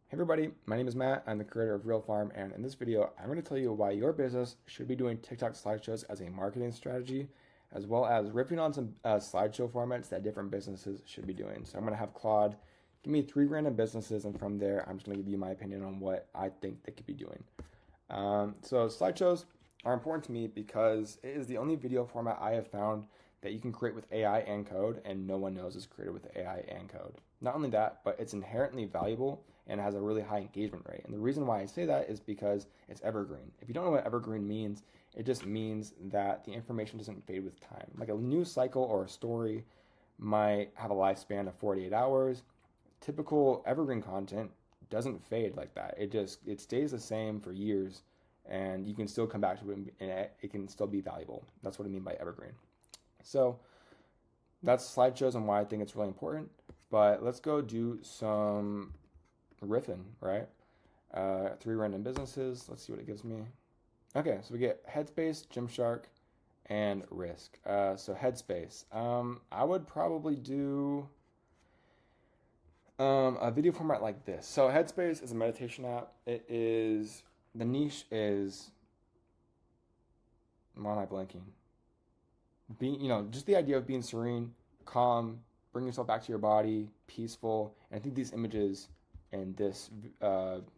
Hey everybody, my name is Matt. I'm the creator of Real Farm, and in this video, I'm going to tell you why your business should be doing TikTok slideshows as a marketing strategy, as well as ripping on some slideshow formats that different businesses should be doing. So I'm going to have Claude give me 3 random businesses, and from there, I'm just going to give you my opinion on what I think they could be doing. So slideshows are important to me because it is the only video format I have found that you can create with AI and code, and no one knows it's created with AI and code. Not only that, but it's inherently valuable and has a really high engagement rate. And the reason why I say that is because it's evergreen. If you don't know what evergreen means, it just means that the information doesn't fade with time. Like a news cycle or a story might have a lifespan of 48 hours. Typical evergreen content doesn't fade like that. It stays the same for years, and you can still come back to it and it can still be valuable. That's what I mean by evergreen. So that's slideshows and why I think it's really important. But let's go do some riffing, right? 3 random businesses. Let's see what it gives me. Okay, so we get Headspace, Gymshark, and Risk. So Headspace. I would probably do a video format like this. So Headspace is a meditation app. The niche is, why am I blanking? Just the idea of being serene, calm, bring yourself back to your body, peaceful. And I think these images in this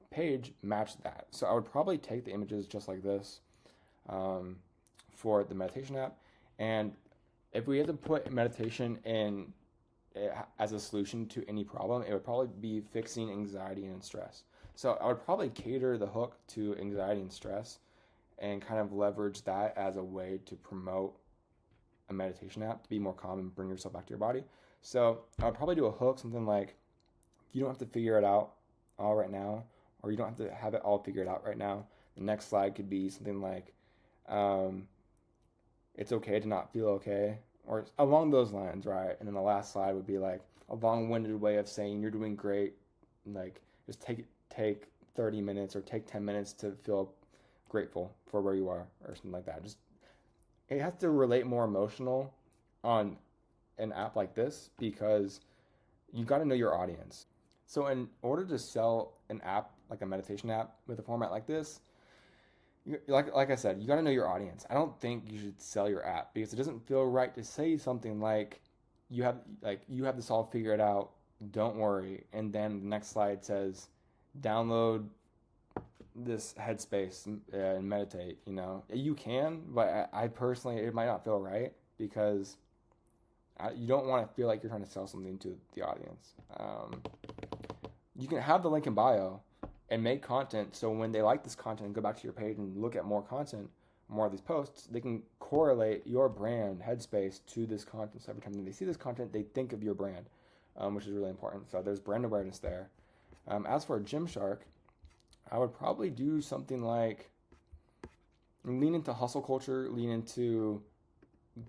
page match that. So I would probably take the images just like this for the meditation app. And if we had to put meditation in as a solution to any problem, it would probably be fixing anxiety and stress. So I would probably cater the hook to anxiety and stress and kind of leverage that as a way to promote a meditation app to be more calm and bring yourself back to your body. So I would probably do a hook, something like, you don't have to figure it out all right now, or you don't have to have it all figured out right now. The next slide could be something like, it's okay to not feel okay, or along those lines, right? And then the last slide would be like a long-winded way of saying you're doing great. Like just take 30 minutes or take 10 minutes to feel grateful for where you are, or something like that. Just it has to relate more emotional on an app like this because you got to know your audience. So in order to sell an app like a meditation app with a format like this, like I said, you got to know your audience. I don't think you should sell your app because it doesn't feel right to say something like you have this all figured out. Don't worry, and then the next slide says download this Headspace and meditate. You can, but I personally, it might not feel right because you don't want to feel like you're trying to sell something to the audience. You can have the link in bio and make content so when they like this content and go back to your page and look at more content, more of these posts, they can correlate your brand, Headspace, to this content. So every time they see this content, they think of your brand, which is really important. So there's brand awareness there. As for Gymshark, I would probably do something like lean into hustle culture, lean into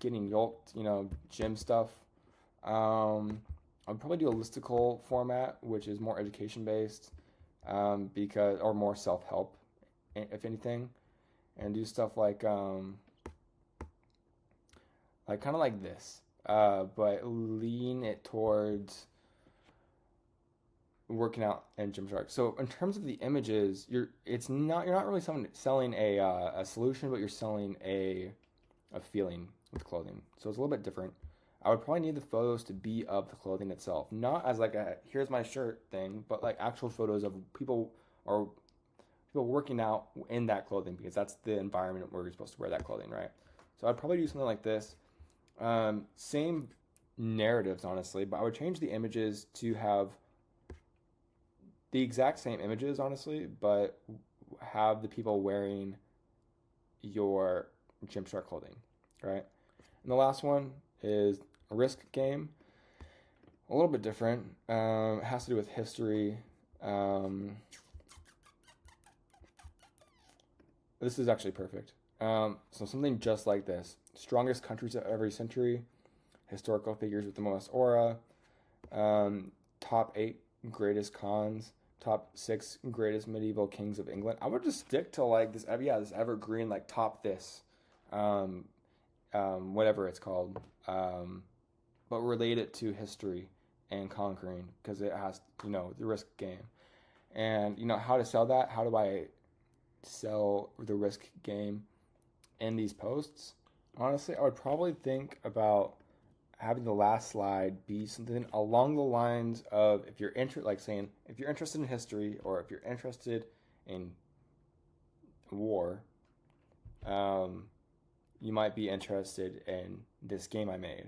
getting yoked, gym stuff. I'd probably do a listicle format, which is more education based, or more self-help, if anything, and do stuff like kind of like this, but lean it towards working out and Gymshark. So in terms of the images, you're not really selling a solution, but you're selling a feeling with clothing. So it's a little bit different. I would probably need the photos to be of the clothing itself, not as like a here's my shirt thing, but like actual photos of people working out in that clothing because that's the environment where you're supposed to wear that clothing, right? So I'd probably do something like this. Same narratives, honestly, but I would change the images to have the exact same images, honestly, but have the people wearing your Gymshark clothing, right? And the last one is a Risk game. A little bit different. It has to do with history. This is actually perfect. So something just like this. Strongest countries of every century. Historical figures with the most aura. Top 8 greatest cons. Top 6 greatest medieval kings of England. I would just stick to like this evergreen, like top this. Whatever it's called, but relate it to history and conquering because it has, the Risk game. And you know how to sell that. How do I sell the Risk game in these posts? Honestly, I would probably think about having the last slide be something along the lines of, if you're saying if you're interested in history, or if you're interested in war, you might be interested in this game I made,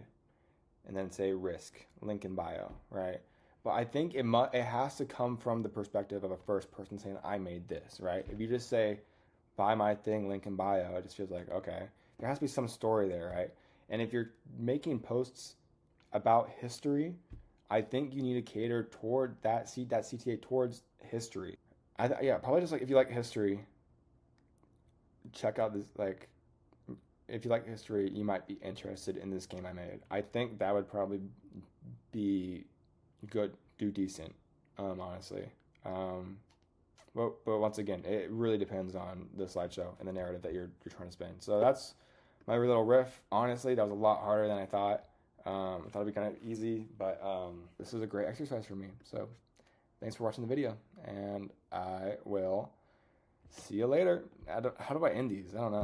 and then say Risk, link in bio, right? But I think it has to come from the perspective of a first person saying, I made this, right? If you just say, buy my thing, link in bio, it just feels like, okay, there has to be some story there, right? And if you're making posts about history, I think you need to cater toward that CTA towards history. Yeah, probably just like, if you like history, check out this, like, if you like history, you might be interested in this game I made. I think that would probably be good, do decent, honestly. But once again, it really depends on the slideshow and the narrative that you're trying to spin. So that's my little riff. Honestly, that was a lot harder than I thought. I thought it'd be kind of easy, but this was a great exercise for me. So thanks for watching the video, and I will see you later. How do I end these? I don't know.